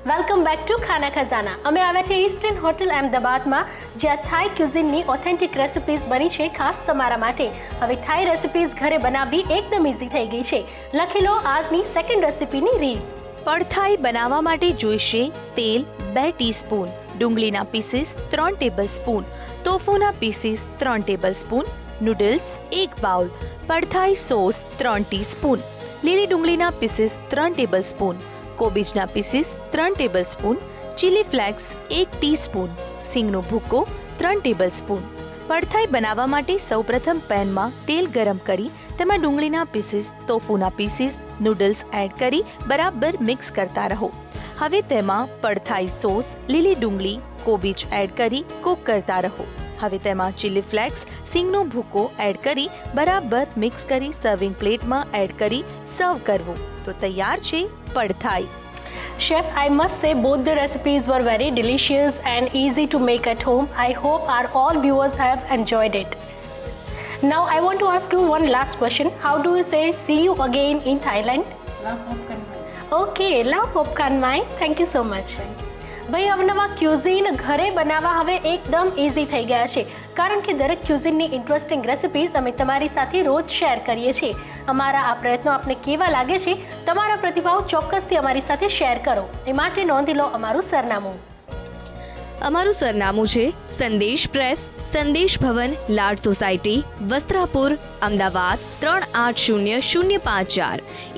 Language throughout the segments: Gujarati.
વેલકમ બેક ટુ ખાના ખજાના. અમે આવ્યા છે ઈસ્ટર્ન હોટલ અમદાવાદમાં, જ્યાં થાઈ ક્યુઝિનની ઓથેન્ટિક રેસિપીઝ બની છે ખાસ તમારા માટે. હવે થાઈ રેસિપીઝ ઘરે બનાવવી એકદમ ઇઝી થઈ ગઈ છે. લખી લો આજની સેકન્ડ રેસિપીની રીત. પડથાઈ બનાવવા માટે જોઈશે તેલ 2 ટીસ્પૂન, ડુંગળીના પીસીસ 3 ટેબલસ્પૂન, તોફુના pieces 3 tablespoon, noodles 1 bowl, pad thai sauce 3 teaspoon, લીલી ડુંગળીના પીસીસ 3 ટેબલસ્પૂન, કોબીજના pieces 3 tablespoon, chilli flakes 1 teaspoon, સિંગનો ભૂકો 3 ટેબલસ્પૂન. પડથાઈ બનાવવા માટે સૌપ્રથમ પેનમાં તેલ ગરમ કરી તેમાં ડુંગળીના પીસીસ, તોફુના પીસીસ, નૂડલ્સ એડ કરી બરાબર મિક્સ કરતા રહો. હવે તેમાં પડથાઈ સોસ, લીલી ડુંગળી, કોબીજ એડ કરી કૂક કરતા રહો. હવે તેમાં ચીલી ફ્લેક્સ, સિંગનો ભૂકો એડ કરી બરાબર મિક્સ કરી સર્વિંગ પ્લેટમાં એડ કરી સર્વ કરવું. તો તૈયાર છે પડથાઈ. Chef, I must say both the recipes were very delicious and easy to make at home. I hope our all viewers have enjoyed it. Now I want to ask you one last question. How do you say see you again in Thailand? Lao Pop Kan Mai. Okay, Lao Pop Kan Mai. Thank you so much. ભાઈ, અવનવા ક્યુઝિન ઘરે બનાવવા હવે એકદમ ઇઝી થઈ ગયા છે, કારણ કે દરેક ક્યુઝિનની ઇન્ટરેસ્ટિંગ રેસિપીઝ અમે તમારી સાથે રોજ શેર કરીએ છીએ. અમારા આ પ્રયત્નો આપને કેવા લાગે છે? તમારા પ્રતિભાવ ચોક્કસથી અમારી સાથે શેર કરો. એ માટે નોંધી લો અમારું સરનામું. અમારું સરનામું છે સંદેશ પ્રેસ, સંદેશ ભવન, લાડ society, Vastrapur, Ahmedabad 380054.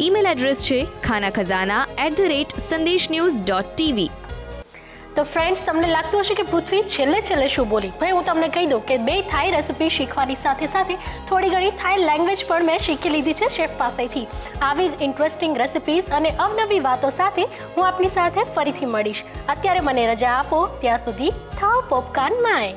Email address છે khanakhazana@sandeshnews.tv. તો ફ્રેન્ડ્સ, તમને લાગતું હશે કે પૃથ્વી છેલ્લે શું બોલી? ભાઈ, હું તમને કહી દઉં કે 2 થાઈ રેસિપી શીખવાની સાથે સાથે થોડી ઘણી થાઈ લેંગ્વેજ પણ મેં શીખી લીધી છે શેફ પાસેથી. આવી જ ઇન્ટરેસ્ટિંગ રેસિપીઝ અને અવનવી વાતો સાથે હું આપની સાથે ફરીથી મળીશ. અત્યારે મને રજા આપો, ત્યાં સુધી થાઓ પોપ કાન માય.